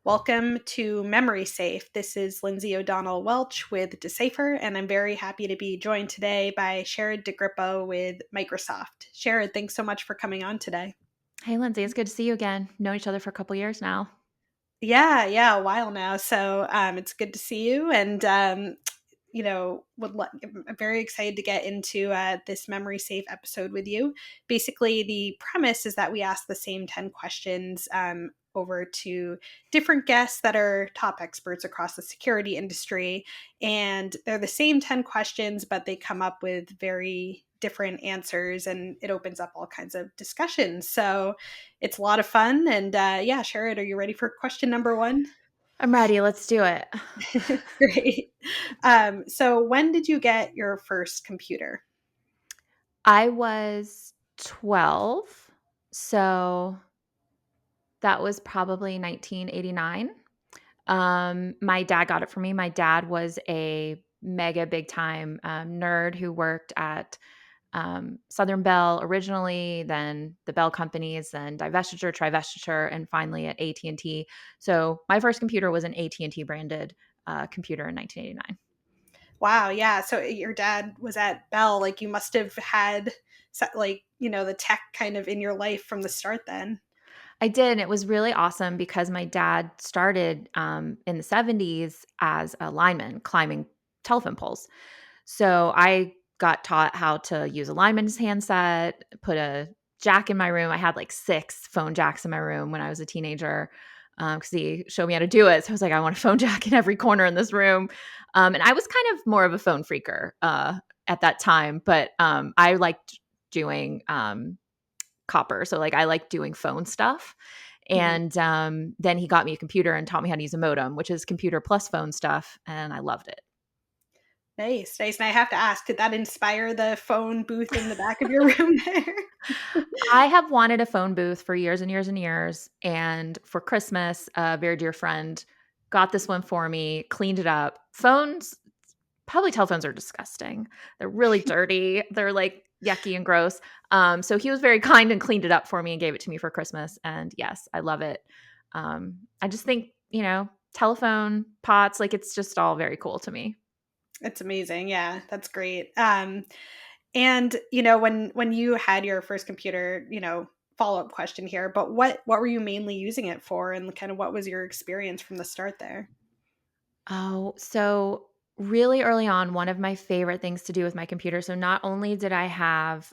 Welcome to Memory Safe. This is Lindsay O'Donnell Welch with Decipher, and I'm very happy to be joined today by Sherrod DeGrippo with Microsoft. Sherrod, thanks so much for coming on today. Hey, Lindsay, it's good to see you again. Known each other for a couple years now. Yeah, a while now. So it's good to see you, and I'm very excited to get into this Memory Safe episode with you. Basically, the premise is that we ask the same 10 questions over to different guests that are top experts across the security industry. And they're the same 10 questions, but they come up with very different answers, and it opens up all kinds of discussions. So it's a lot of fun. And yeah, Sherrod, are you ready for question number one? I'm ready. Let's do it. Great. So when did you get your first computer? I was 12, so that was probably 1989. My dad got it for me. My dad was a mega big time nerd who worked at Southern Bell originally, then the Bell companies, then divestiture, trivestiture, and finally at AT&T. So my first computer was an AT&T branded computer in 1989. Wow, yeah. So your dad was at Bell. Like you must have had the tech kind of in your life from the start then. I did. And it was really awesome because my dad started in the 70s as a lineman climbing telephone poles. So I got taught how to use a lineman's handset, put a jack in my room. I had like 6 phone jacks in my room when I was a teenager because he showed me how to do it. So I was like, I want a phone jack in every corner in this room. And I was kind of more of a phone freaker at that time, but I liked doing copper. So like I like doing phone stuff. Mhm. And then he got me a computer and taught me how to use a modem, which is computer plus phone stuff. And I loved it. Nice, nice. And I have to ask, did that inspire the phone booth in the back of your room there? I have wanted a phone booth for years and years and years. And for Christmas, a very dear friend got this one for me, cleaned it up. Public telephones are disgusting. They're really dirty. They're like yucky and gross. So he was very kind and cleaned it up for me and gave it to me for Christmas. And yes, I love it. I just think, telephone pots, like it's just all very cool to me. It's amazing. Yeah, that's great. And when you had your first computer, follow-up question here, but what were you mainly using it for, and kind of what was your experience from the start there? Oh, so really early on, one of my favorite things to do with my computer. So not only did I have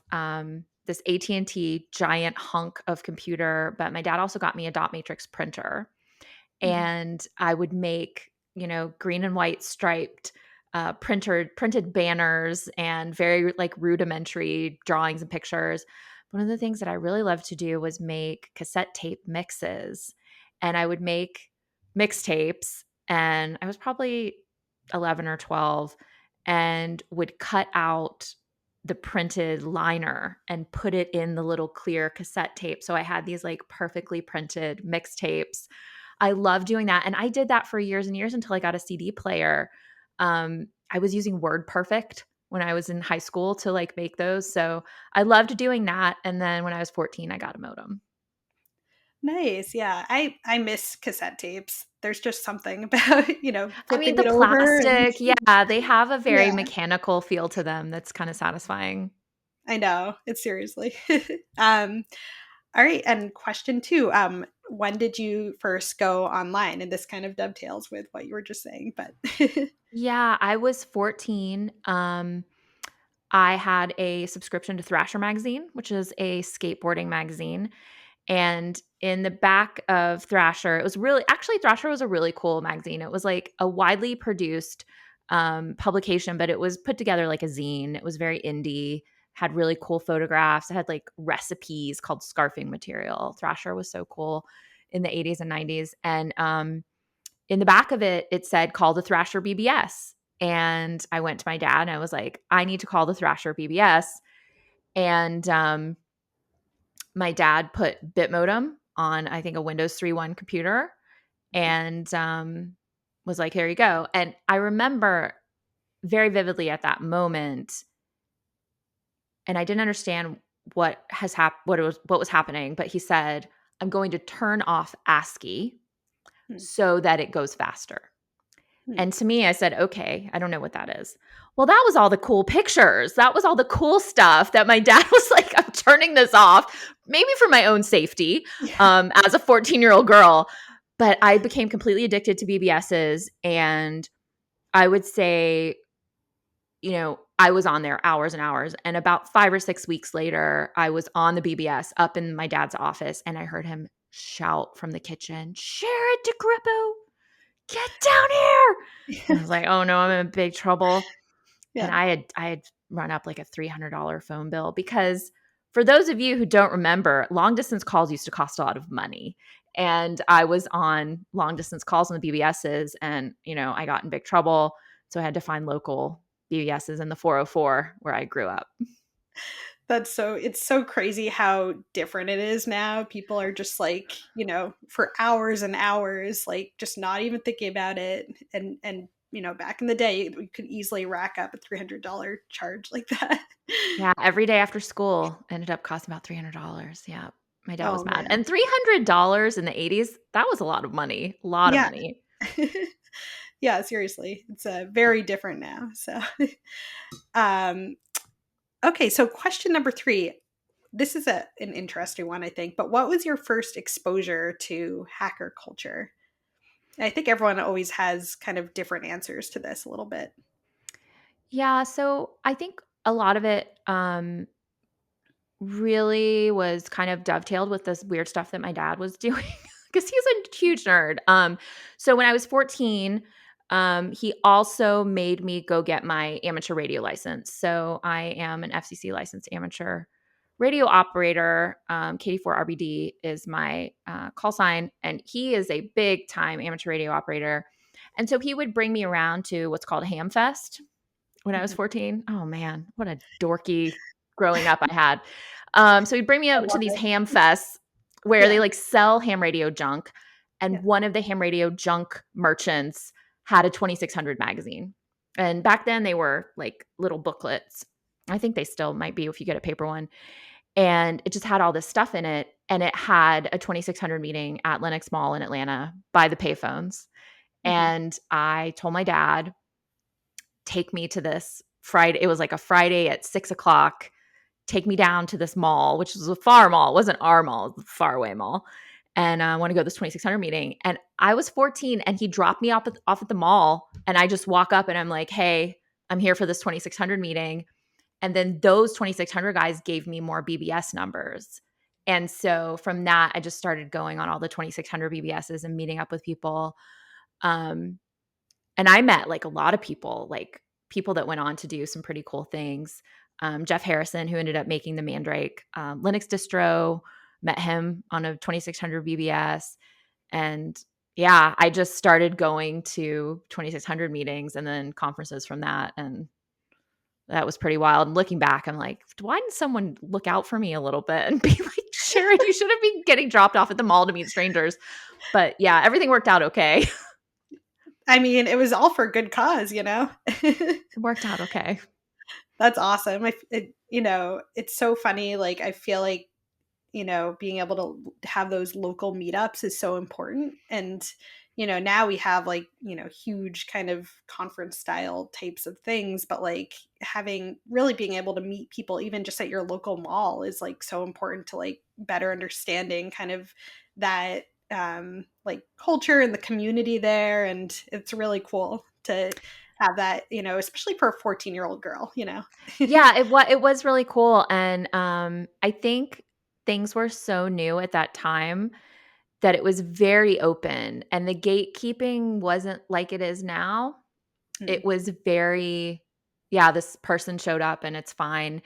this AT&T giant hunk of computer, but my dad also got me a dot matrix printer, Mhm. and I would make green and white striped printed banners and very like rudimentary drawings and pictures. One of the things that I really loved to do was make cassette tape mixes, and I would make mixtapes, and I was probably 11 or 12 and would cut out the printed liner and put it in the little clear cassette tape. So I had these like perfectly printed mixtapes. I love doing that. And I did that for years and years until I got a CD player. I was using WordPerfect when I was in high school to like make those. So I loved doing that. And then when I was 14, I got a modem. Nice. Yeah. I miss cassette tapes. There's just something about, I mean, flipping the it over and plastic, yeah, they have a very yeah, mechanical feel to them that's kind of satisfying. I know. It's seriously. um all right, and question 2, when did you first go online? And this kind of dovetails with what you were just saying, but Yeah, I was 14. I had a subscription to Thrasher magazine, which is a skateboarding magazine. And in the back of Thrasher, it was really actually Thrasher was a really cool magazine. It was like a widely produced publication, but it was put together like a zine. It was very indie, had really cool photographs. It had like recipes called scarfing material. Thrasher was so cool in the 80s and 90s. And in the back of it, it said, call the Thrasher BBS. And I went to my dad and I was like, I need to call the Thrasher BBS. And my dad put Bitmodem on, I think, a Windows 3.1 computer and was like, here you go. And I remember very vividly at that moment, and I didn't understand what was happening, but he said, I'm going to turn off ASCII, Hmm. so that it goes faster. Hmm. And to me, I said, okay, I don't know what that is. Well, that was all the cool pictures. That was all the cool stuff that my dad was like, I'm turning this off, maybe for my own safety Yeah. as a 14-year-old girl. But I became completely addicted to BBSs. And I would say, I was on there hours and hours. And about 5 or 6 weeks later, I was on the BBS up in my dad's office and I heard him shout from the kitchen, Sherrod DeGrippo, get down here. And I was like, oh no, I'm in big trouble. And Yeah. I had run up like a $300 phone bill because for those of you who don't remember, long distance calls used to cost a lot of money. And I was on long distance calls on the BBSs and, I got in big trouble. So I had to find local BBSs in the 404 where I grew up. It's so crazy how different it is now. People are just like, for hours and hours, like just not even thinking about it. And back in the day, we could easily rack up a $300 charge like that. Yeah, every day after school ended up costing about $300. Yeah. My dad Oh was mad. man. And $300 in the 80s, that was a lot of money. A lot of Yeah. money. Yeah, seriously. It's very different now. So um okay, so question number 3. This is an interesting one, I think. But what was your first exposure to hacker culture? I think everyone always has kind of different answers to this a little bit. Yeah, so I think a lot of it really was kind of dovetailed with this weird stuff that my dad was doing because he's a huge nerd. So when I was 14, he also made me go get my amateur radio license. So I am an FCC licensed amateur radio operator. KD4RBD is my call sign, and he is a big time amateur radio operator. And so he would bring me around to what's called Ham Fest when I was Mhm. 14. Oh man, what a dorky growing up I had. So he'd bring me I out to love these it. ham fests where they Yeah. like sell ham radio junk. Yeah. And one of the ham radio junk merchants had a 2600 magazine. And back then they were like little booklets. I think they still might be if you get a paper one. And it just had all this stuff in it. And it had a 2600 meeting at Lenox Mall in Atlanta by the payphones. Hmm. And I told my dad, take me to this Friday. It was like a Friday at 6 o'clock. Take me down to this mall, which was a far mall. It wasn't our mall, it was a faraway mall. And I want to go to this 2600 meeting. And I was 14 and he dropped me off at the mall. And I just walk up and I'm like, hey, I'm here for this 2600 meeting. And then those 2600 guys gave me more BBS numbers. And so from that, I just started going on all the 2600 BBSs and meeting up with people. Um, and I met like a lot of people, like people that went on to do some pretty cool things. Jeff Harrison, who ended up making the Mandrake Linux distro, met him on a 2600 BBS. And yeah, I just started going to 2600 meetings and then conferences from that. And that was pretty wild. And looking back, I'm like, why didn't someone look out for me a little bit and be like, Sharon, you should have been getting dropped off at the mall to meet strangers. But yeah, everything worked out okay. I mean, it was all for good cause. It worked out okay. That's awesome. It's so funny. Like, I feel like, being able to have those local meetups is so important. And, now we have like, huge kind of conference style types of things, but like being able to meet people even just at your local mall is like so important to like better understanding kind of that like culture and the community there. And it's really cool to have that, especially for a 14-year-old girl. Yeah, it was really cool, and, I think things were so new at that time that it was very open, and the gatekeeping wasn't like it is now. It Mm. was very, "Yeah, this person showed up and it's fine."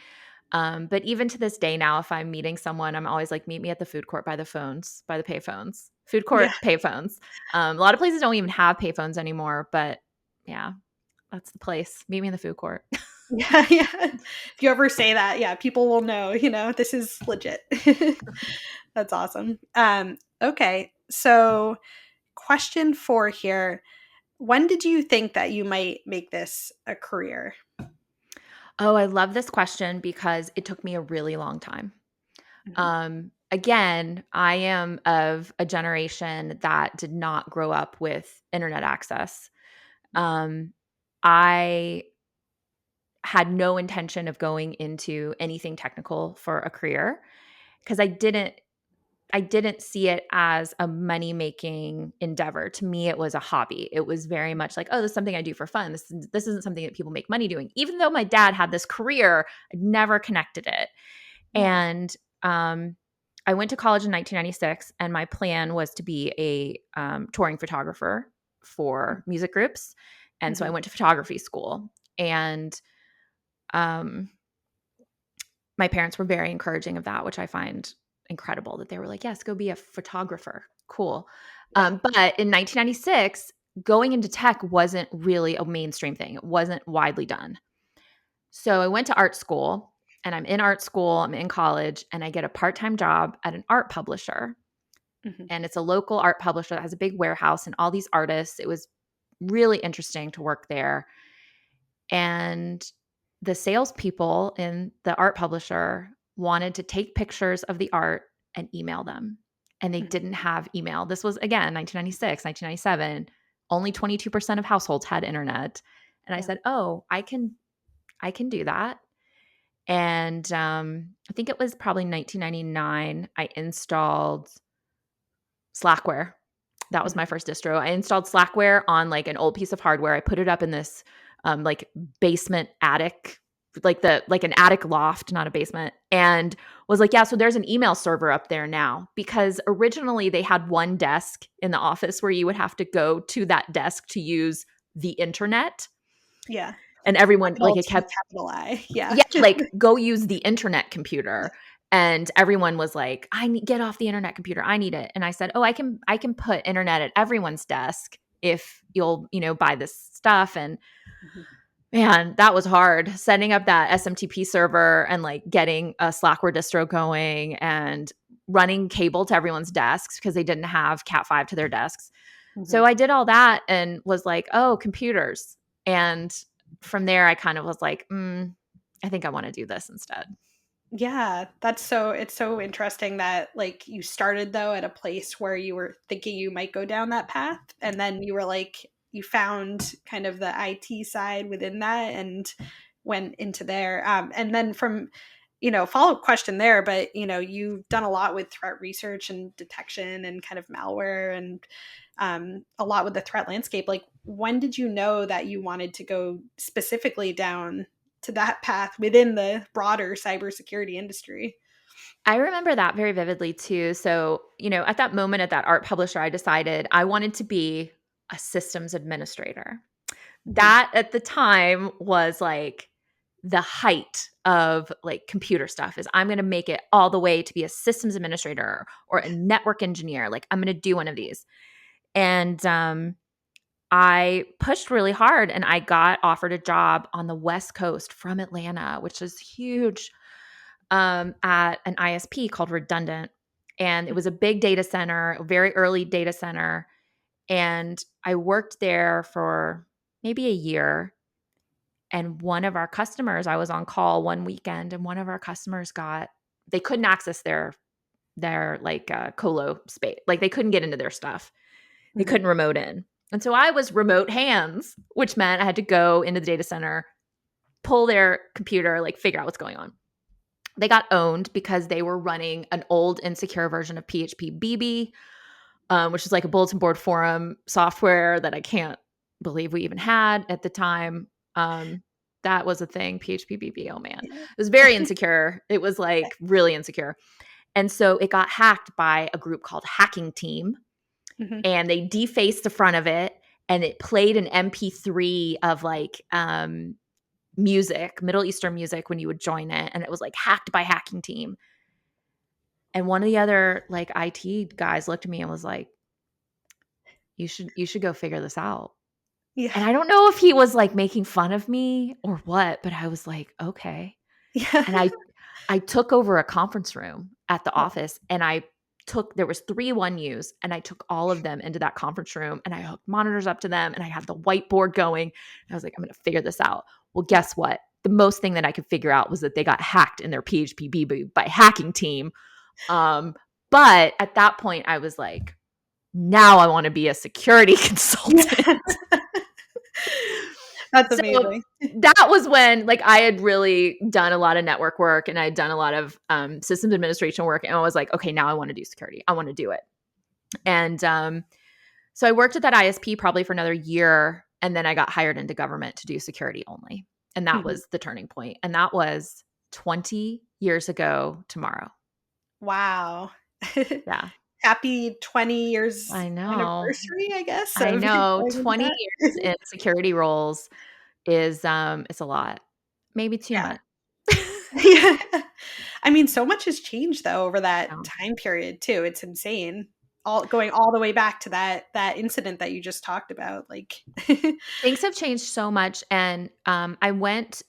But even to this day now, if I'm meeting someone, I'm always like, "Meet me at the food court by the phones, by the payphones." Food Yeah. court, payphones. A lot of places don't even have payphones anymore, but yeah, that's the place. Meet me in the food court. Yeah, yeah. If you ever say that, yeah, people will know, this is legit. That's awesome. Okay. So, question 4 here. When did you think that you might make this a career? Oh, I love this question because it took me a really long time. Mhm. Again, I am of a generation that did not grow up with internet access. Um, I had no intention of going into anything technical for a career because I didn't see it as a money-making endeavor. To me, it was a hobby. It was very much like, "Oh, this is something I do for fun. This isn't something that people make money doing." Even though my dad had this career, I never connected it. Yeah. And, um, I went to college in 1996, and my plan was to be a, touring photographer for music groups, and so I Mhm. went to photography school. And, um my parents were very encouraging of that, which I find incredible that they were like, "Yes, go be a photographer. Cool." Yeah. But in 1996, going into tech wasn't really a mainstream thing. It wasn't widely done. So I went to art school, and I'm in art school, I'm in college, and I get a part-time job at an art publisher. Mhm. And it's a local art publisher that has a big warehouse and all these artists. It was really interesting to work there. And the salespeople in the art publisher wanted to take pictures of the art and email them. And they Mhm. didn't have email. This was, again, 1996, 1997. Only 22% of households had internet. And I Yeah. said, "Oh, I can do that." And I think it was probably 1999. I installed Slackware. That was my Mhm. first distro. I installed Slackware on like an old piece of hardware. I put it up in this like basement attic, like an attic loft, not a basement, and was like, "Yeah, so there's an email server up there now." Because originally they had one desk in the office where you would have to go to that desk to use the internet. Yeah. And everyone like Capital it T, kept capital I. Yeah. yeah, like, "Go use the internet computer," and everyone was like, "I need get off the internet computer, I need it," and I said, "Oh, I can put internet at everyone's desk if you'll, buy this stuff," and Mhm. man, that was hard, setting up that SMTP server and, like, getting a Slackware distro going and running cable to everyone's desks because they didn't have Cat5 to their desks. So Mhm. I did all that and was like, "Oh, computers," and from there, I kind of was like, I think I wanna do this instead." Yeah, it's so interesting that, like, you started, though, at a place where you were thinking you might go down that path, and then you were like you found kind of the IT side within that and went into there, and then from follow-up question there, but, you've done a lot with threat research and detection and kind of malware and, a lot with the threat landscape. Like, when did you know that you wanted to go specifically down to that path within the broader cybersecurity industry? I remember that very vividly too. So, at that moment at that art publisher, I decided I wanted to be a systems administrator. Mhm. That at the time was like the height of like computer stuff is I'm going to make it all the way to be a systems administrator or a network engineer. Like I'm going to do one of these. And I pushed really hard and I got offered a job on the West Coast from Atlanta, which is huge, at an ISP called Redundant. And it was a big data center, a very early data center. And I worked there for maybe a year. And one of our customers, I was on call one weekend, and one of our customers they couldn't access their like colo space. Like they couldn't get into their stuff. They Mhm. couldn't remote in. And so I was remote hands, which meant I had to go into the data center, pull their computer, like figure out what's going on. They got owned because they were running an old insecure version of PHP BB, which is like a bulletin board forum software that I can't believe we even had at the time. That was a thing, PHP BB. Oh man, Yeah. it was very insecure. It was like really insecure. And so it got hacked by a group called Hacking Team, Mhm. and they defaced the front of it, and it played an MP3 of like music, Middle Eastern music when you would join it, and it was like hacked by Hacking Team. And one of the other like IT guys looked at me and was like, you should go figure this out." Yeah. And I don't know if he was like making fun of me or what, but I was like, "Okay." Yeah. And I took over a conference room at the Oh, office and there was 3 1Us and I took all of them into that conference room and I hooked monitors up to them and I had the whiteboard going. And I was like, "I'm going to figure this out." Well, yeah. guess what? The most thing that I could figure out was that they got hacked in their PHP by Hacking Team. Um, but at that point, I was like, now I want to be a security consultant. Yeah. That's So amazing. that was when like I had really done a lot of network work and I had done a lot of systems administration work. And I was like, okay, now I want to do security. I want to do it. And so I worked at that ISP probably for another year. And then I got hired into government to do security only. And that Mhm. was the turning point. And that was 20 years ago tomorrow. Wow. Yeah. Happy 20 years I know. anniversary, I guess, I of know. going into 20 that. years in security roles is it's a lot. Maybe too Yeah. much. Yeah. I mean, so much has changed though over that Yeah. time period too. It's insane. All going all the way back to that incident that you just talked about. Like Things have changed so much, and, I went,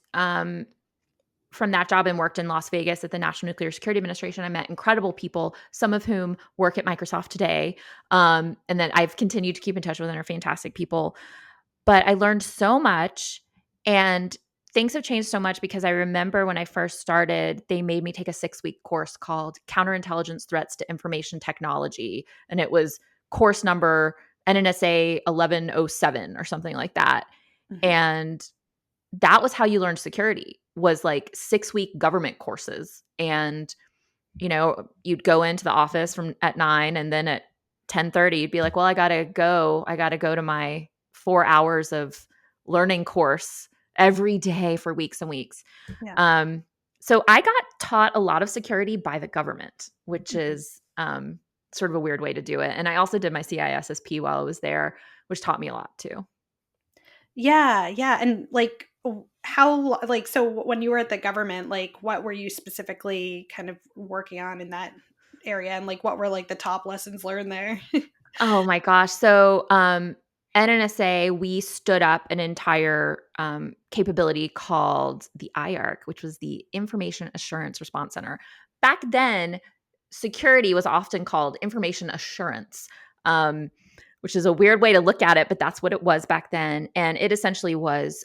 from that job and worked in Las Vegas at the National Nuclear Security Administration. I met incredible people, some of whom work at Microsoft today, and then I've continued to keep in touch with and are fantastic people. But I learned so much, and things have changed so much because I remember when I first started, they made me take a 6-week course called Counterintelligence Threats to Information Technology, and it was course number NNSA 1107 or something like that. Mhm. And that was how you learned security, was like 6-week government courses. And, you'd go into the office from at 9 and then at 10:30 you'd be like, "Well, I got to go. I got to go to my 4 hours of learning course every day for weeks and weeks." Yeah. Um so I got taught a lot of security by the government, which Mhm. is sort of a weird way to do it. And I also did my CISSP while I was there, which taught me a lot too. Yeah, yeah, and, like, like, so when you were at the government, like, what were you specifically kind of working on in that area, and, like, what were, like, the top lessons learned there? Oh my gosh. So, NNSA, we stood up an entire capability called the IARC, which was the Information Assurance Response Center. Back then, security was often called information assurance, which is a weird way to look at it, but that's what it was back then. And it essentially was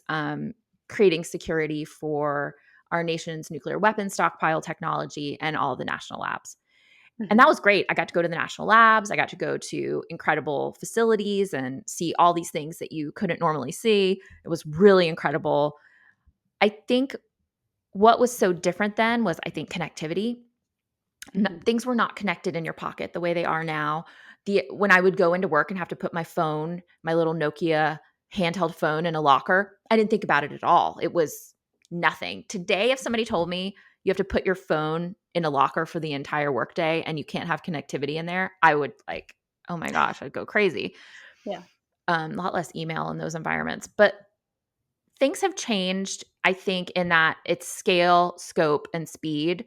creating security for our nation's nuclear weapons stockpile technology and all the national labs. And that Mhm. was great. I got to go to the national labs. I got to go to incredible facilities and see all these things that you couldn't normally see. It was really incredible. I think what was so different then was, I think, connectivity. Mhm. Things were not connected in your pocket the way they are now. When I would go into work and have to put my phone, my little Nokia handheld phone in a locker, I didn't think about it at all. It was nothing. Today, if somebody told me you have to put your phone in a locker for the entire workday and you can't have connectivity in there, I would like, oh my gosh, I'd go crazy. Yeah. A lot less email in those environments. But things have changed, I think, in that it's scale, scope, and speed.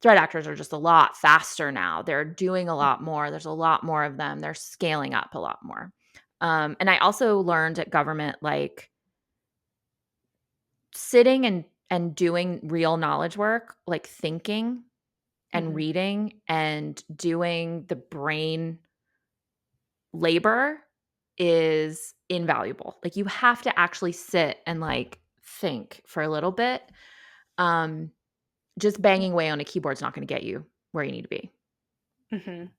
Threat actors are just a lot faster now. They're doing a lot Mhm. more. There's a lot more of them. They're scaling up a lot more. And I also learned at government, like sitting and doing real knowledge work, like thinking and Mhm. reading and doing the brain labor is invaluable. Like you have to actually sit and like think for a little bit. Um, just banging away on a keyboard's not going to get you where you need to be. Mhm.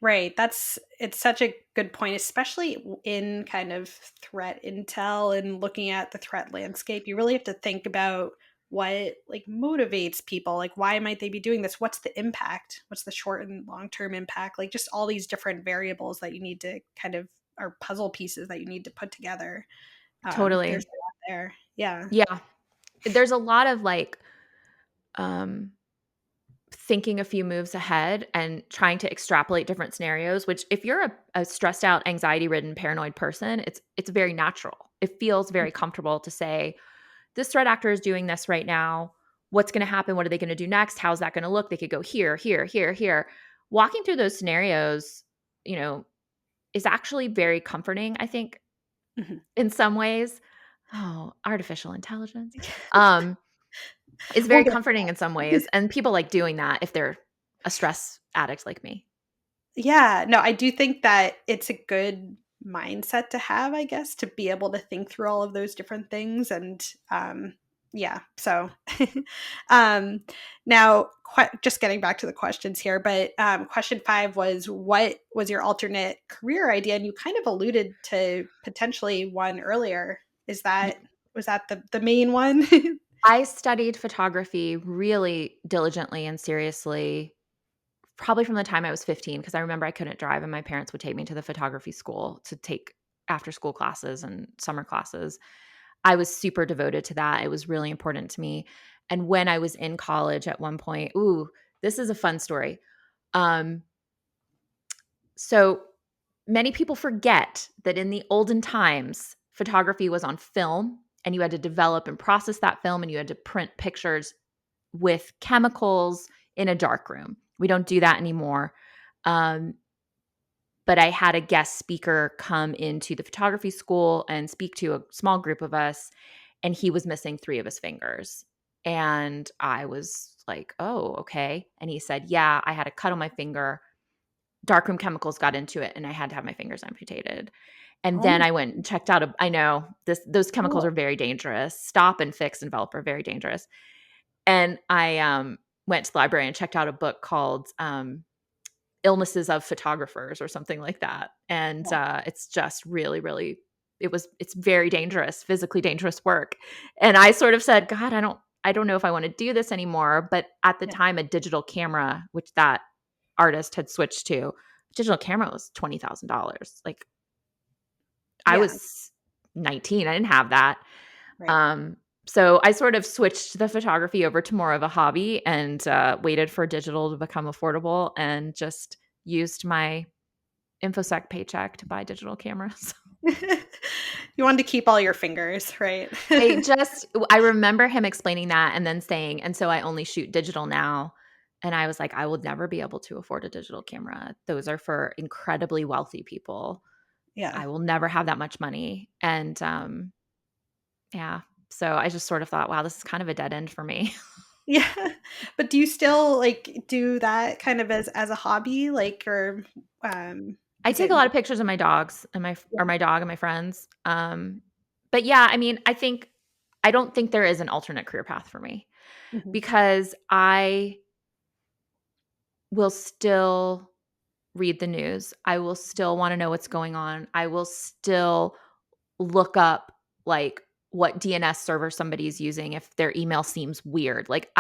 Right, it's such a good point, especially in kind of threat intel and looking at the threat landscape. You really have to think about what like motivates people. Like, why might they be doing this? What's the impact? What's the short and long term impact? Like, just all these different variables that you need to kind of are puzzle pieces that you need to put together. There's Totally. a lot there. Yeah. Yeah. There's a lot of like um thinking a few moves ahead and trying to extrapolate different scenarios, which if you're a stressed out, anxiety ridden, paranoid person, it's very natural. It feels very comfortable to say, this threat actor is doing this right now. What's going to happen? What are they going to do next? How's that going to look? They could go here, here, here, here. Walking through those scenarios, you know, is actually very comforting, I think, Mhm. in some ways. Oh, artificial intelligence. Um, It's We'll very get comforting in some there. ways, and people like doing that if they're a stress addict like me. Yeah, no, I do think that it's a good mindset to have, I guess, to be able to think through all of those different things and Yeah. So, um, now, just getting back to the questions here, but question 5 was, what was your alternate career idea? And you kind of alluded to potentially one earlier. Is Y that was that the main one? I studied photography really diligently and seriously probably from the time I was 15, because I remember I couldn't drive and my parents would take me to the photography school to take after school classes and summer classes. I was super devoted to that. It was really important to me. And when I was in college at one point, ooh, this is a fun story. Um, so many people forget that in the olden times, photography was on film and you had to develop and process that film and you had to print pictures with chemicals in a dark room. We don't do that anymore. Um, but I had a guest speaker come into the photography school and speak to a small group of us, and he was missing 3 of his fingers. And I was like, "Oh, okay." And he said, "Yeah, I had a cut on my finger. Darkroom chemicals got into it, and I had to have my fingers amputated." And Oh then my I went and checked out a I know, those chemicals God. are very dangerous. Stop and fix and develop are very dangerous. And I, went to the library and checked out a book called, Illnesses of Photographers or something like that. And, it's just really, really it's very dangerous, physically dangerous work. And I sort of said, "God, I don't know if I wanna do this anymore." But at the Yeah. time, a digital camera, which that artist had switched to, digital camera was $20,000. Like, I Yeah. was 19, I didn't have that. Right. Um, so I sort of switched the photography over to more of a hobby and, waited for digital to become affordable and just used my InfoSec paycheck to buy digital cameras. You wanted to keep all your fingers, right? I remember him explaining that and then saying, "And so I only shoot digital now." And I was like, "I will never be able to afford a digital camera. Those are for incredibly wealthy people. Yeah. I will never have that much money." And, yeah, so I just sort of thought, "Wow, this is kind of a dead end for me." Yeah. But do you still, like, do that kind of as a hobby? Like, or, I is take it a lot more? of pictures of my dogs and Yeah. my dog and my friends. But yeah, I mean, I don't think there is an alternate career path for me Mhm. because I will still read the news. I will still want to know what's going on. I will still look up like what DNS server somebody's using if their email seems weird. Like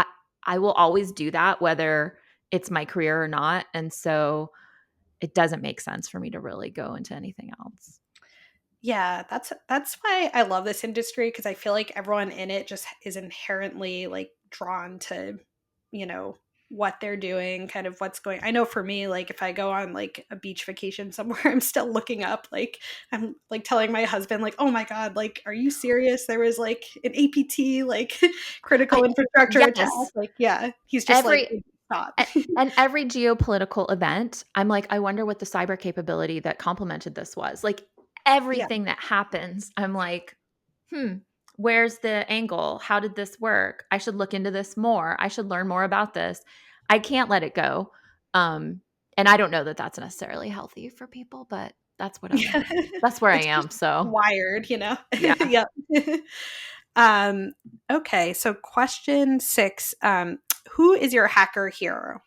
I will always do that whether it's my career or not. And so it doesn't make sense for me to really go into anything else. Yeah, that's why I love this industry, because I feel like everyone in it just is inherently, like, drawn to, you know, what they're doing, kind of what's going. I know for me, like, if I go on, like, a beach vacation somewhere, I'm still looking up, like, I'm, like, telling my husband, like, "Oh my god, like, are you serious? There was, like, an APT, like, critical I infrastructure attack." yes. Like, yeah, he's just like, Every "Stop." and every geopolitical event, I'm like, I wonder what the cyber capability that complemented this was. Like Yeah. everything that happens, I'm like, hmm, where's the angle? How did this work? I should look into this more. I should learn more about this. I can't let it go. Um, and I don't know that that's necessarily healthy for people, but Yeah. that's where I It's am. just So wired, you know? yeah. Yep. Um, okay, so question 6, who is your hacker hero?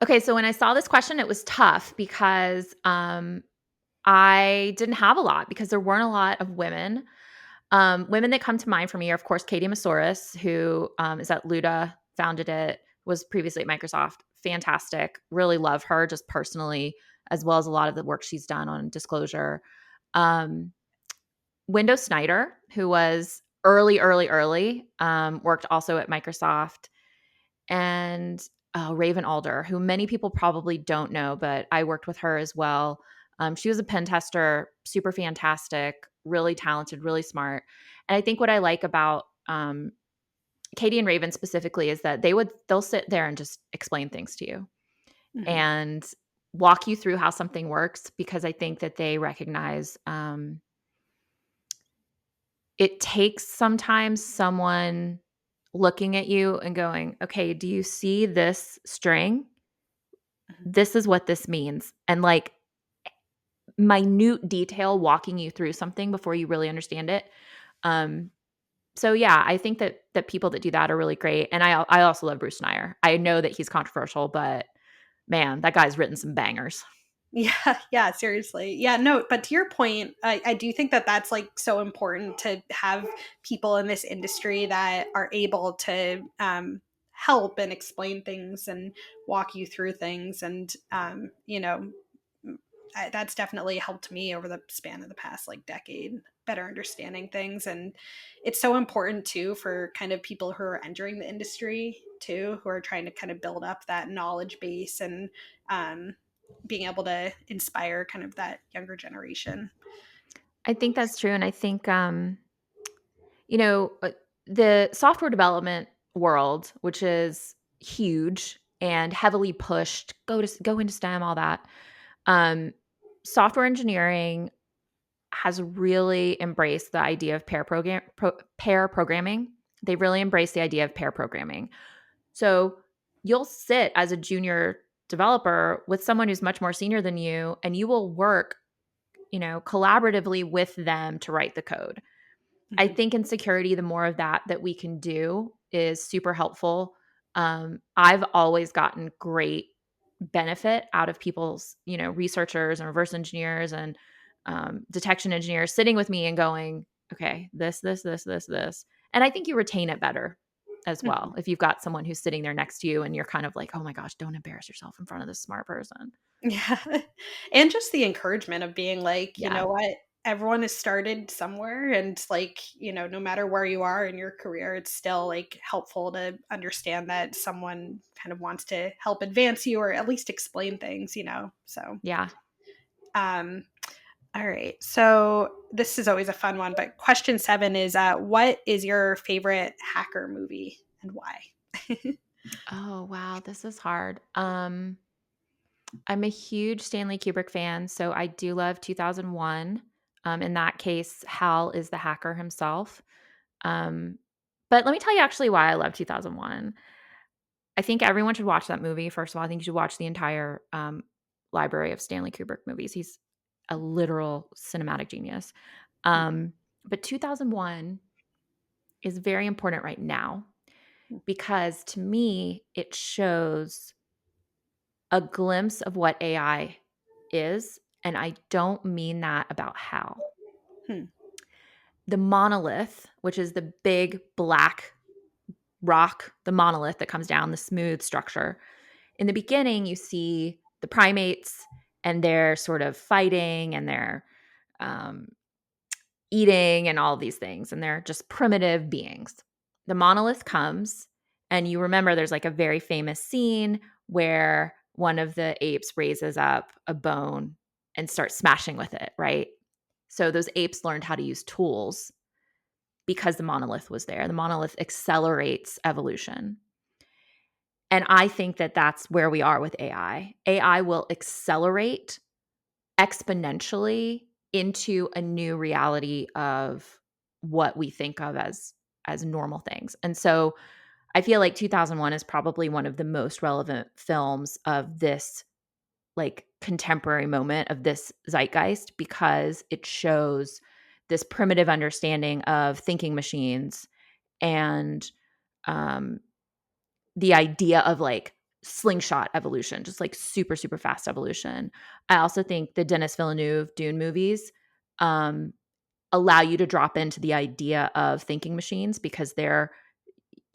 Okay. So when I saw this question, it was tough because I didn't have a lot because there weren't a lot of women. Women that come to mind for me are, of course, Katie Masouras, who is at Luda, founded it, was previously at Microsoft. Fantastic. Really love her just personally, as well as a lot of the work she's done on disclosure. Um, Window Snyder, who was early, worked also at Microsoft. And Raven Alder, who many people probably don't know, but I worked with her as well. She was a pen tester, super fantastic, really talented, really smart. And I think what I like about Katie and Raven specifically is that they'll sit there and just explain things to you Mhm, and walk you through how something works because I think that they recognize it takes sometimes someone looking at you and going, okay, do you see this string? mhm. This is what this means. And like minute detail walking you through something before you really understand it. Um, So yeah, I think that people that do that are really great, and I also love Bruce Schneier. I know that he's controversial, but man, that guy's written some bangers. Yeah, yeah, seriously. Yeah, no, but to your point, I do think that that's like so important to have people in this industry that are able to help and explain things and walk you through things. And, that's definitely helped me over the span of the past like decade, better understanding things. And it's so important too for kind of people who are entering the industry too, who are trying to kind of build up that knowledge base and, um, being able to inspire kind of that younger generation. I think that's true, and I think, you know, the software development world, which is huge and heavily pushed, go into STEM, all that. Um, Software engineering has really embraced the idea of pair programming. They really embrace the idea of pair programming. So you'll sit as a junior developer with someone who's much more senior than you, and you will work, collaboratively with them to write the code. I Mhm. think in security, the more of that we can do is super helpful. I've always gotten great benefit out of people's, researchers and reverse engineers and detection engineers sitting with me and going, okay, this. And I think you retain it better as Mhm. well if you've got someone who's sitting there next to you and you're kind of like, oh my gosh, don't embarrass yourself in front of this smart person. Yeah. And just the encouragement of being like, you Yeah. know what? Everyone has started somewhere and like, no matter where you are in your career, it's still like helpful to understand that someone kind of wants to help advance you or at least explain things. So, Yeah. um all right. So this is always a fun one, but question 7 is what is your favorite hacker movie and why? Oh, wow. This is hard. I'm a huge Stanley Kubrik fan, so I do love 2001. In that case, Hal is the hacker himself. Um, but let me tell you actually why I love 2001. I think everyone should watch that movie. First of all, I think you should watch the entire library of Stanley Kubrick movies. He's a literal cinematic genius. Um, but 2001 is very important right now because to me, it shows a glimpse of what AI is, and I don't mean that about Hal. Hmm. The monolith, which is the big black rock, the monolith that comes down, the smooth structure. In the beginning, you see the primates and they're sort of fighting and they're um, eating and all these things, and they're just primitive beings. The monolith comes, and you remember there's like a very famous scene where one of the apes raises up a bone and starts smashing with it, right? So those apes learned how to use tools because the monolith was there. The monolith accelerates evolution. And I think that that's where we are with AI. AI will accelerate exponentially into a new reality of what we think of as normal things. And so I feel like 2001 is probably one of the most relevant films of this like contemporary moment of this zeitgeist because it shows this primitive understanding of thinking machines and um, the idea of like slingshot evolution, just like super, super fast evolution. I also think the Denis Villeneuve Dune movies um, allow you to drop into the idea of thinking machines because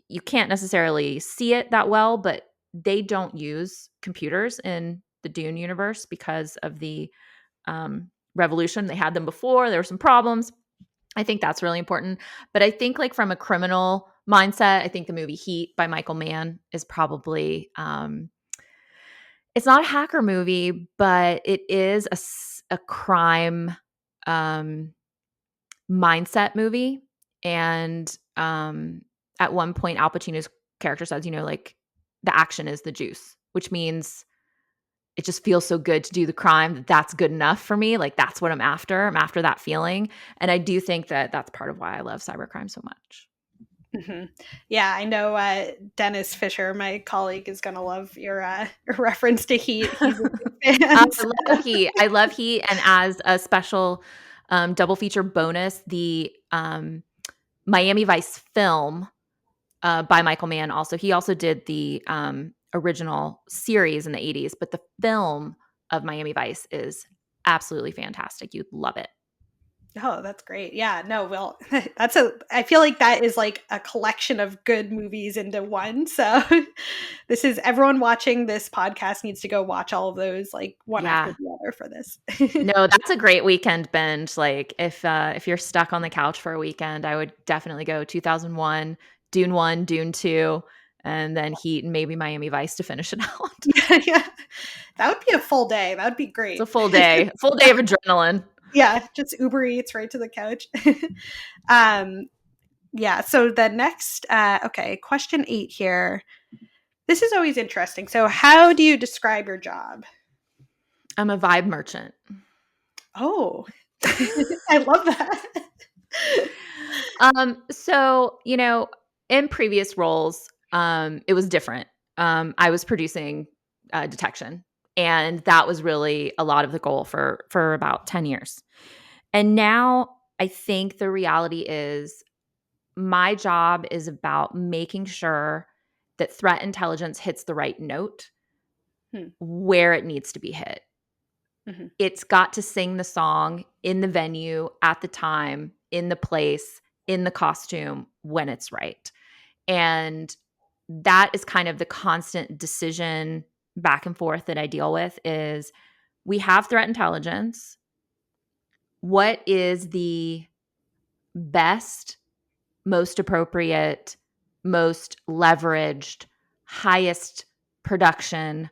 you can't necessarily see it that well, but they don't use computers in the Dune universe because of the revolution. They had them before, there were some problems. I think that's really important. But I think like from a criminal mindset, I think the movie Heat by Michael Mann is probably it's not a hacker movie, but it is a crime um, mindset movie. And at one point, Al Pacino's character says, like the action is the juice, which means it just feels so good to do the crime that's good enough for me. Like that's what I'm after. I'm after that feeling. And I do think that that's part of why I love cybercrime so much. Mhm. Yeah, I know Dennis Fisher, my colleague, is going to love your reference to Heat. He's a big I fan. So. love Heat. I love Heat. And as a special double feature bonus, the Miami Vice film by Michael Mann. Also, he also did the original series in the 80s, but the film of Miami Vice is absolutely fantastic. You'd love it. Oh, that's great. Yeah, no, well, I feel like that is like a collection of good movies into one. So this is everyone watching this podcast needs to go watch all of those like one after Yeah. the other for this. No, that's a great weekend binge. Like if you're stuck on the couch for a weekend, I would definitely go 2001, Dune 1, Dune 2, and then Heat and maybe Miami Vice to finish it out. Yeah, yeah. That would be a full day. That would be It's great. a full day Yeah. of adrenaline. Yeah, just Uber Eats right to the couch. um yeah, so the next okay, question 8 here. This is always interesting. So how do you describe your job? I'm a vibe merchant. Oh, I love that. So, in previous roles, it was different. I was producing detection, and that was really a lot of the goal for about 10 years. And now I think the reality is my job is about making sure that threat intelligence hits the right note Hmm, where it needs to be hit. mhm, It's got to sing the song in the venue, at the time, in the place, in the costume when it's right. And that is kind of the constant decision back and forth that I deal with is we have threat intelligence. What is the best, most appropriate, most leveraged, highest production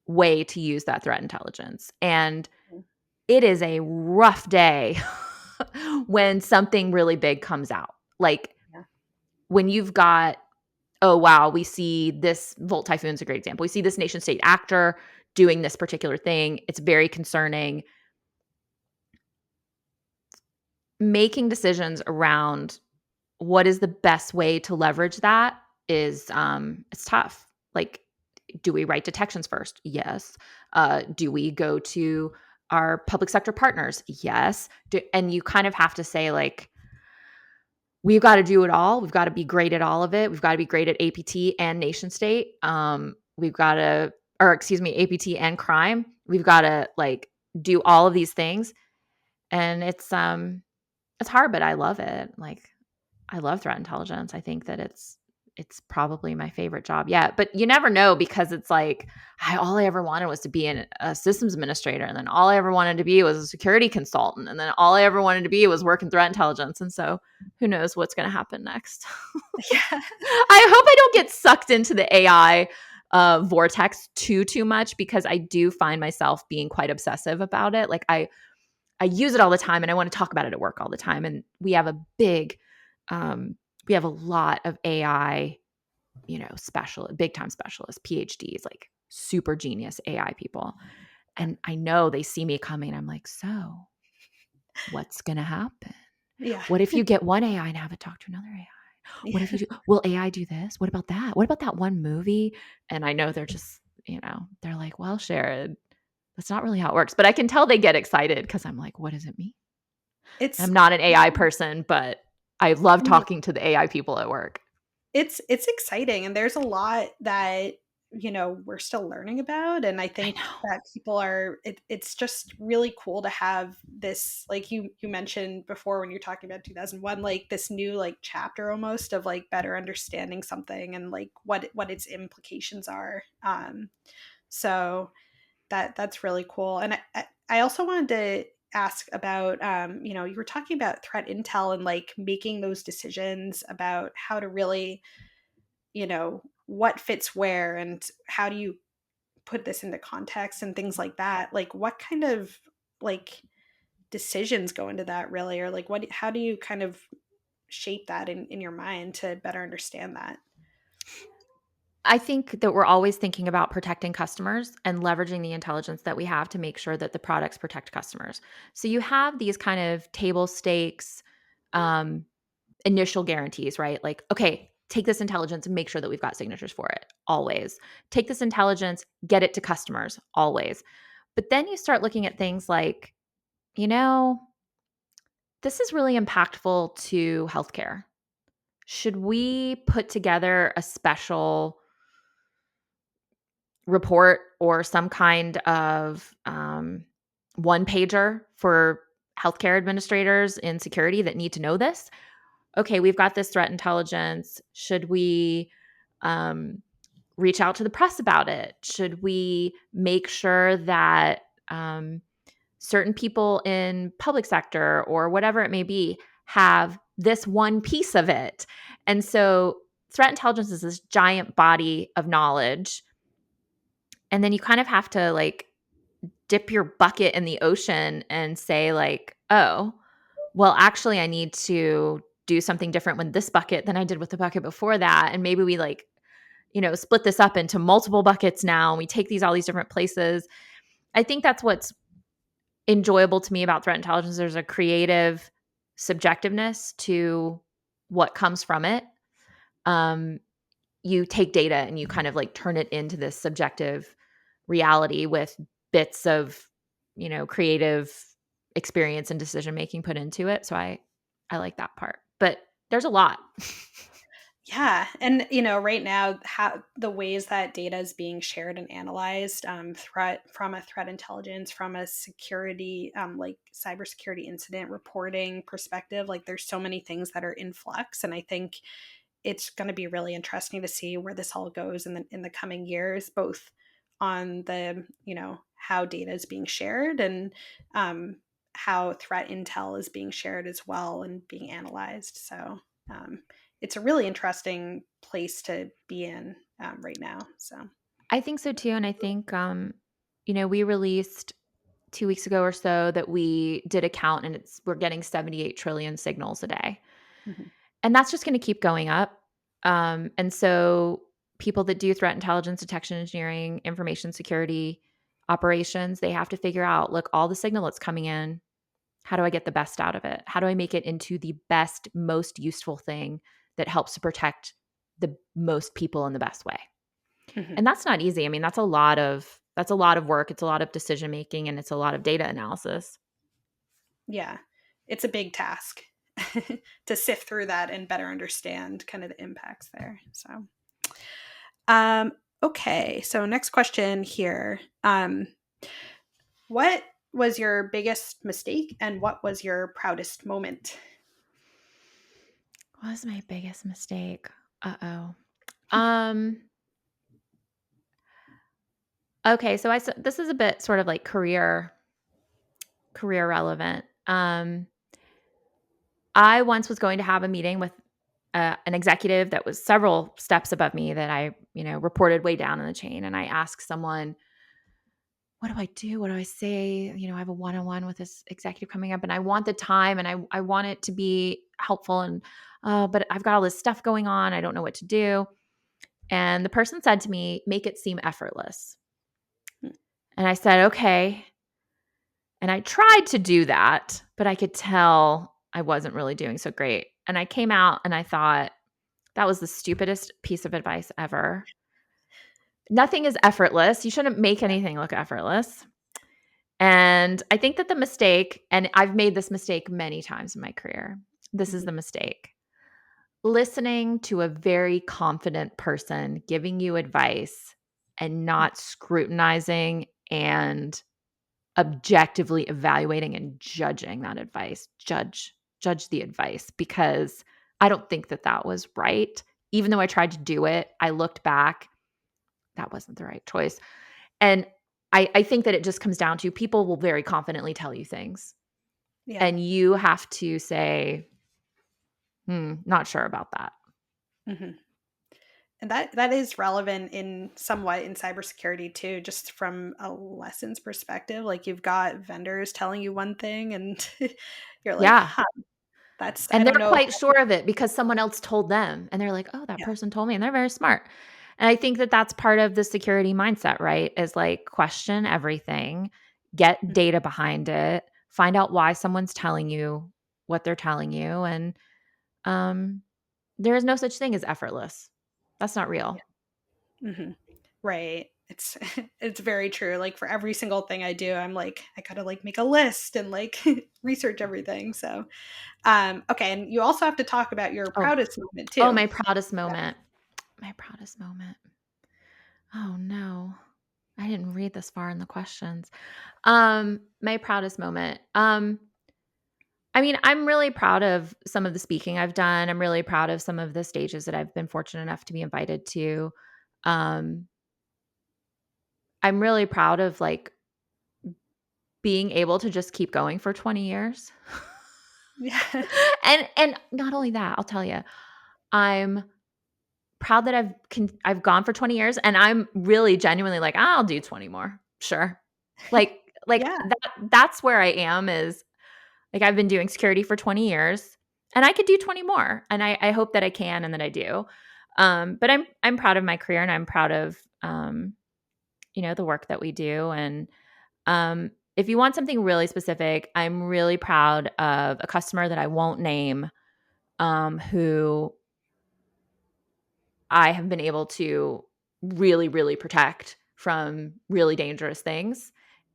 way to use that threat intelligence? And mhm, it is a rough day when something really big comes out. Like yeah, when you've got, oh, wow, we see this, Volt Typhoon's a great example. We see this nation state actor doing this particular thing. It's very concerning. Making decisions around what is the best way to leverage that is it's tough. Like, do we write detections first? Yes. Do we go to our public sector partners? Yes. And you kind of have to say, like, we've got to do it all. We've got to be great at all of it. We've got to be great at APT and nation state. We've got to, or excuse me, APT and crime. We've got to like do all of these things. And it's hard, but I love it. Like, I love threat intelligence. I think that it's probably my favorite job yet. But you never know because it's like all I ever wanted was to be a systems administrator, and then all I ever wanted to be was a security consultant, and then all I ever wanted to be was work in threat intelligence. And so, who knows what's going to happen next? yeah. I hope I don't get sucked into the AI vortex too much because I do find myself being quite obsessive about it. Like I use it all the time and I want to talk about it at work all the time. And we have um, we have a lot of AI, big time specialists, PhDs, like super genius AI people. And I know they see me coming. I'm like, so what's going to happen? Yeah. What if you get one AI and have it talk to another AI? What if Yeah. you do, will AI do this? What about that? What about that one movie? And I know they're just, they're like, well, Sherrod, that's not really how it works. But I can tell they get excited because I'm like, what does it mean? It's I'm not an AI person, but I love talking to the AI people at work. it's exciting, and there's a lot that we're still learning about, and I I think know. that people are it's just really cool to have this, like you mentioned before when you're talking about 2001, like this new like chapter almost of like better understanding something and like what its implications are. So that's really cool. And I also wanted to ask about you were talking about threat intel and like making those decisions about how to really what fits where and how do you put this into context and things like that. Like what kind of like decisions go into that really, or like what how do you kind of shape that in your mind to better understand that? I think that we're always thinking about protecting customers and leveraging the intelligence that we have to make sure that the products protect customers. So you have these kind of table stakes um, initial guarantees, right? Like, okay, take this intelligence and make sure that we've got signatures for it, always. Take this intelligence, get it to customers, always. But then you start looking at things like, you know, this is really impactful to healthcare. should we put together a special report or some kind of one pager for healthcare administrators in security that need to know this? Okay, we've got this threat intelligence. Should we um, reach out to the press about it? Should we make sure that certain people in public sector or whatever it may be have this one piece of it? And so threat intelligence is this giant body of knowledge. And then you kind of have to like dip your bucket in the ocean and say like, oh, well, actually I need to do something different with this bucket than I did with the bucket before that. And maybe we like, split this up into multiple buckets now and we take these all these different places. I think that's what's enjoyable to me about threat intelligence. There's a creative subjectiveness to what comes from it. Um, you take data and you kind of like turn it into this subjective reality with bits of, creative experience and decision making put into it. So I like that part. But there's a lot. Yeah, and right now, how the ways that data is being shared and analyzed, threat from a threat intelligence, from a security, like cybersecurity incident reporting perspective, like there's so many things that are in flux, and I think it's going to be really interesting to see where this all goes in the coming years, both on the how data is being shared and how threat intel is being shared as well and being analyzed. So um, it's a really interesting place to be in right now. So I think so too. And I think, we released 2 weeks ago or so that we did a count and we're getting 78 trillion signals a day. mhm, And that's just going to keep going up. And so people that do threat intelligence, detection engineering, information security operations, they have to figure out, look, all the signal that's coming in, how do I get the best out of it? How do I make it into the best, most useful thing that helps to protect the most people in the best way? mhm. And that's not easy. I mean, that's a lot of work. It's a lot of decision making and it's a lot of data analysis. Yeah, it's a big task to sift through that and better understand kind of the impacts there. So Um, okay, so next question here. What was your biggest mistake and what was your proudest moment? What was my biggest mistake? Uh-oh. Um, okay, so this is a bit sort of like career relevant. I once was going to have a meeting with an executive that was several steps above me that I, reported way down in the chain. And I asked someone, what do I do? What do I say? I have a one-on-one with this executive coming up and I want the time and I want it to be helpful. And, but I've got all this stuff going on. I don't know what to do. And the person said to me, make it seem effortless. And I said, okay. And I tried to do that, but I could tell I wasn't really doing so great. And I came out and I thought, that was the stupidest piece of advice ever. Nothing is effortless. You shouldn't make anything look effortless. And I think that the mistake, and I've made this mistake many times in my career, this is Mhm. the mistake. Listening to a very confident person giving you advice and not scrutinizing and objectively evaluating and judging that advice. Judge the advice because I don't think that that was right. Even though I tried to do it, I looked back, that wasn't the right choice. And I think that it just comes down to people will very confidently tell you things. Yeah. And you have to say, not sure about that. hmm And that is relevant in somewhat in cybersecurity too, just from a lessons perspective. Like you've got vendors telling you one thing and you're like, Yeah. huh, that's I And don't they're know if quite sure of it because someone else told them. And they're like, oh, that yeah. person told me. And they're very smart. And I think that that's part of the security mindset, right? Is like question everything, get Mhm. data behind it, find out why someone's telling you what they're telling you. And um, there is no such thing as effortless. That's not real. Yeah. hmm Right. It's it's very true. Like for every single thing I do, I'm like, I gotta like make a list and like research everything. So okay, and you also have to talk about your Oh, proudest moment oh, too. my proudest moment. My proudest moment. Oh no. I didn't read this far in the questions. My proudest moment. I mean, I'm really proud of some of the speaking I've done. I'm really proud of some of the stages that I've been fortunate enough to be invited to. Um, I'm really proud of like being able to just keep going for 20 years. Yeah. And not only that, I'll tell you, I'm proud that I've gone for 20 years, and I'm really genuinely like, I'll do 20 more. Sure. Like Yeah. that's where I am is like I've been doing security for 20 years and I could do 20 more. And I hope that I can and that I do. But I'm proud of my career and I'm proud of the work that we do. And if you want something really specific, I'm really proud of a customer that I won't name, who I have been able to really, really protect from really dangerous things.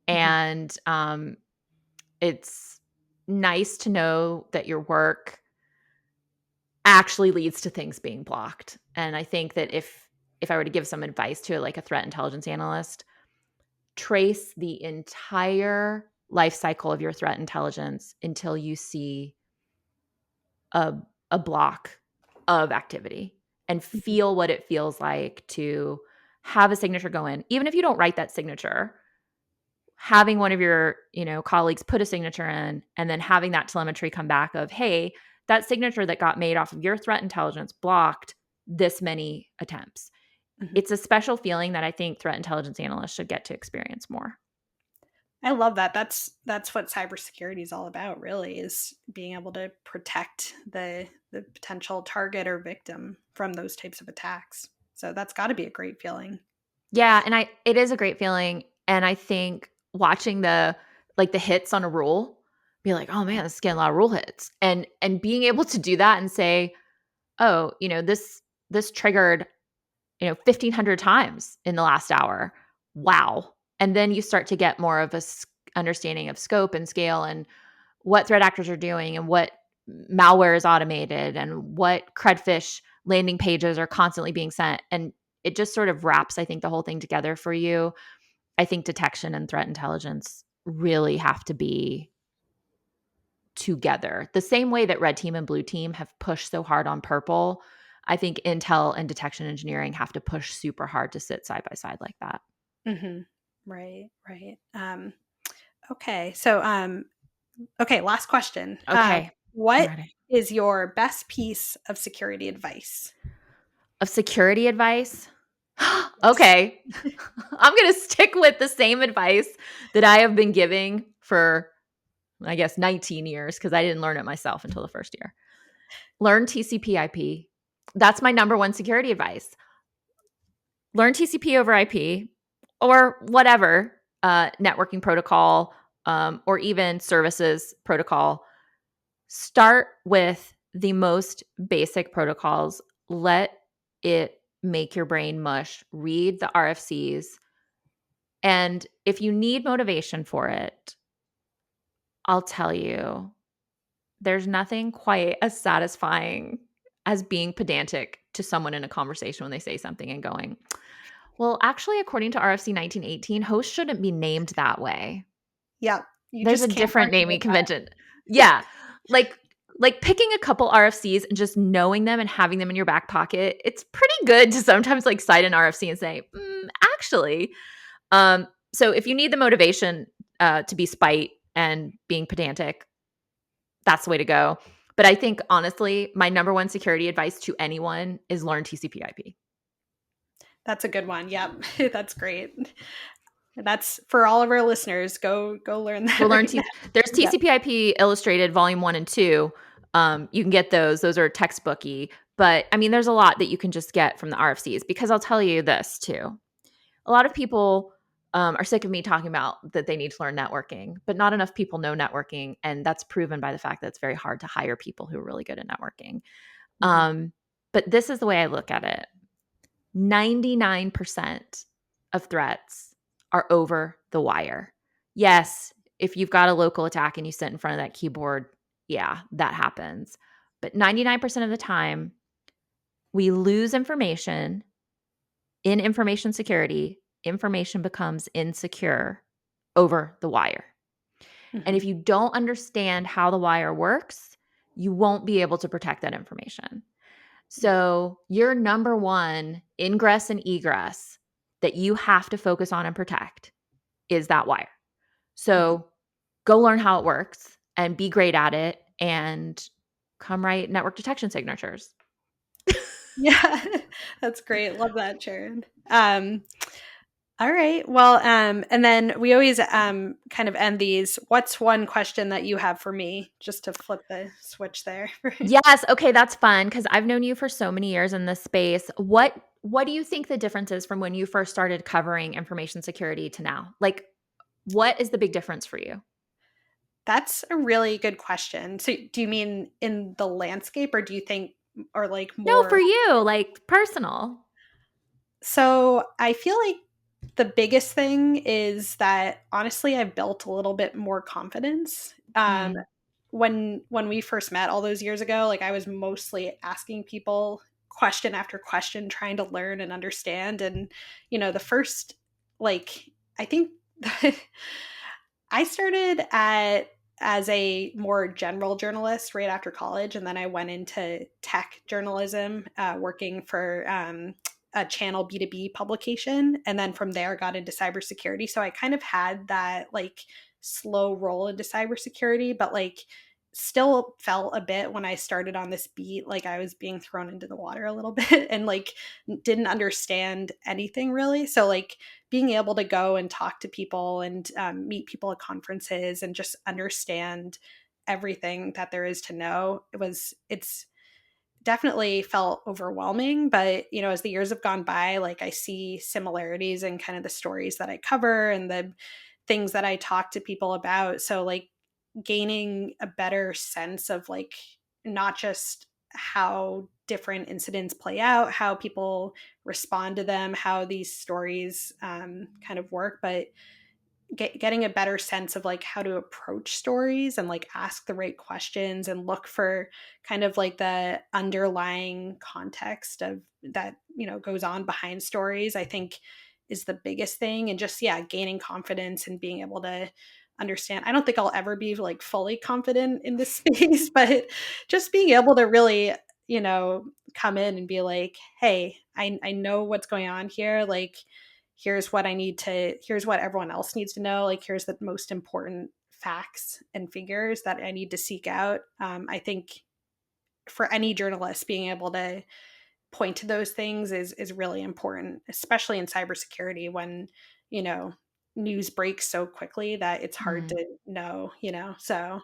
Mhm. And it's nice to know that your work actually leads to things being blocked. And I think that if I were to give some advice to like a threat intelligence analyst, trace the entire life cycle of your threat intelligence until you see a a block of activity and Mhm. feel what it feels like to have a signature go in. Even if you don't write that signature, having one of your, colleagues put a signature in and then having that telemetry come back of, "Hey, that signature that got made off of your threat intelligence blocked this many attempts." Mhm. It's a special feeling that I think threat intelligence analysts should get to experience more. I love that. That's what cybersecurity is all about, really, is being able to protect the potential target or victim from those types of attacks. So that's got to be a great feeling. Yeah, and it is a great feeling, and I think watching the hits on a rule, be like, "Oh man, this is getting a lot of rule hits." And being able to do that and say, "Oh, this triggered 1,500 times in the last hour. Wow." And then you start to get more of understanding of scope and scale and what threat actors are doing and what malware is automated and what credfish landing pages are constantly being sent. And it just sort of wraps, I think, the whole thing together for you. I think detection and threat intelligence really have to be together. The same way that red team and blue team have pushed so hard on purple, I think intel and detection engineering have to push super hard to sit side by side like that. Hmm. Right, right. Okay, so okay, last question. Okay, I'm What ready. is your best piece of security advice? Of security advice? Yes. Okay. I'm going to stick with the same advice that I have been giving for, I guess, 19 years because I didn't learn it myself until the first year. Learn TCP/IP. That's my number one security advice. Learn TCP over IP or whatever networking protocol, or even services protocol. Start with the most basic protocols. Let it make your brain mush. Read the RFCs. And if you need motivation for it, I'll tell you, there's nothing quite as satisfying as being pedantic to someone in a conversation when they say something and going, "Well, actually, according to RFC 1918, hosts shouldn't be named that way. Yeah, you There's a just can't different argue naming with convention." Yeah. Like picking a couple RFCs and just knowing them and having them in your back pocket, it's pretty good to sometimes like cite an RFC and say, actually. So if you need the motivation to be spite and being pedantic, that's the way to go. But I think honestly, my number one security advice to anyone is learn TCP/IP. That's a good one. Yep. That's great. That's for all of our listeners. Go learn Go that learn right now. There's Yep. TCP/IP Illustrated Volume 1 and 2. You can get those. Those are textbooky. But I mean, there's a lot that you can just get from the RFCs because I'll tell you this too. A lot of people are sick of me talking about that they need to learn networking, but not enough people know networking. And that's proven by the fact that it's very hard to hire people who are really good at networking. Mhm. But this is the way I look at it. 99% of threats are over the wire. Yes, if you've got a local attack and you sit in front of that keyboard, yeah, that happens. But 99% of the time, we lose information in information security. Information becomes insecure over the wire. And if Mhm. you don't understand how the wire works, you won't be able to protect that information. So, your number one ingress and egress that you have to focus on and protect is that wire. Mhm. So, go learn how it works and be great at it and come write network detection signatures. Yeah, that's great. Love that, Sharon. All right. Well, and then we always kind of end these. What's one question that you have for me, just to flip the switch there? Yes, okay, that's fun because I've known you for so many years in this space. What do you think the difference is from when you first started covering information security to now? Like, what is the big difference for you? That's a really good question. So, do you mean in the landscape, or do you think, or like No, for more? you, like personal. So, I feel like the biggest thing is that honestly, I've built a little bit more confidence. Mm, When we first met all those years ago, like I was mostly asking people question after question, trying to learn and understand. And the first, like, I think I started at as a more general journalist right after college, and then I went into tech journalism, working for a channel B2B publication, and then from there got into cybersecurity. So I kind of had that like slow roll into cybersecurity, but like still felt a bit when I started on this beat like I was being thrown into the water a little bit and like didn't understand anything really. So like being able to go and talk to people and meet people at conferences and just understand everything that there is to know, it's definitely felt overwhelming. But as the years have gone by, like I see similarities in kind of the stories that I cover and the things that I talk to people about. So like gaining a better sense of like not just how different incidents play out, how people respond to them, how these stories kind of work, but getting a better sense of like how to approach stories and like ask the right questions and look for kind of like the underlying context of that goes on behind stories, I think is the biggest thing. And just yeah, gaining confidence and being able to understand. I don't think I'll ever be like fully confident in this space, but just being able to really you know come in and be like, hey, I know what's going on here, like here's what everyone else needs to know, like here's the most important facts and figures that I need to seek out. I think for any journalist, being able to point to those things is really important, especially in cybersecurity when you know news breaks so quickly that it's hard mm. to know. So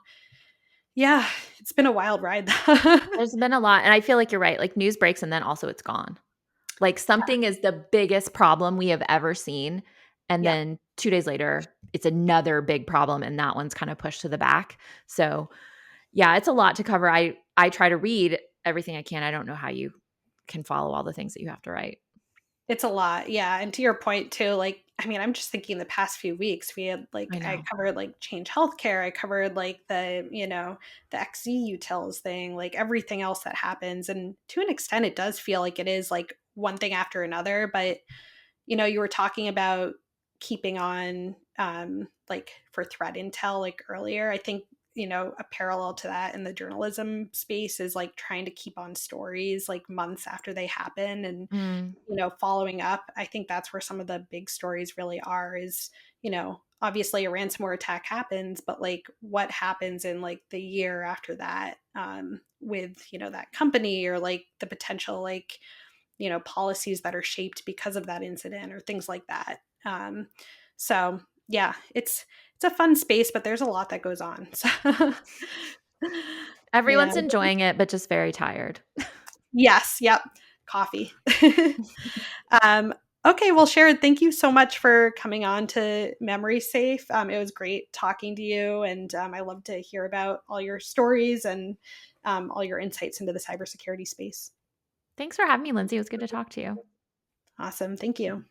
yeah, it's been a wild ride. There's been a lot, and I feel like you're right, like, news breaks and then also it's gone. Like, something is the biggest problem we have ever seen, and Yeah, then 2 days later, it's another big problem, and that one's kinda pushed to the back. So, yeah, it's a lot to cover. I try to read everything I can. I don't know how you can follow all the things that you have to write. it's a lot, yeah, and to your point too, like, I mean, I'm just thinking the past few weeks, we had, I like I know. covered, like, Change Healthcare, I covered, like, the XZ Utils thing, like, everything else that happens, and to an extent, it does feel like it is, like, one thing after another, but, you were talking about keeping on, like, for threat intel, like, earlier. I think, a parallel to that in the journalism space is, like, trying to keep on stories, like, months after they happen and Mm, following up. I think that's where some of the big stories really are is, obviously a ransomware attack happens, but like what happens in like the year after that with, that company or like the potential like, policies that are shaped because of that incident or things like that. So yeah, it's a fun space, but there's a lot that goes on. So yeah. everyone's enjoying it, but just very tired. Yes. Yep. Coffee. Um, okay, well, Sharon, thank you so much for coming on to Memory Safe. It was great talking to you, and I love to hear about all your stories and all your insights into the cybersecurity space. Thanks for having me, Lindsay. It was good to talk to you. Awesome. Thank you.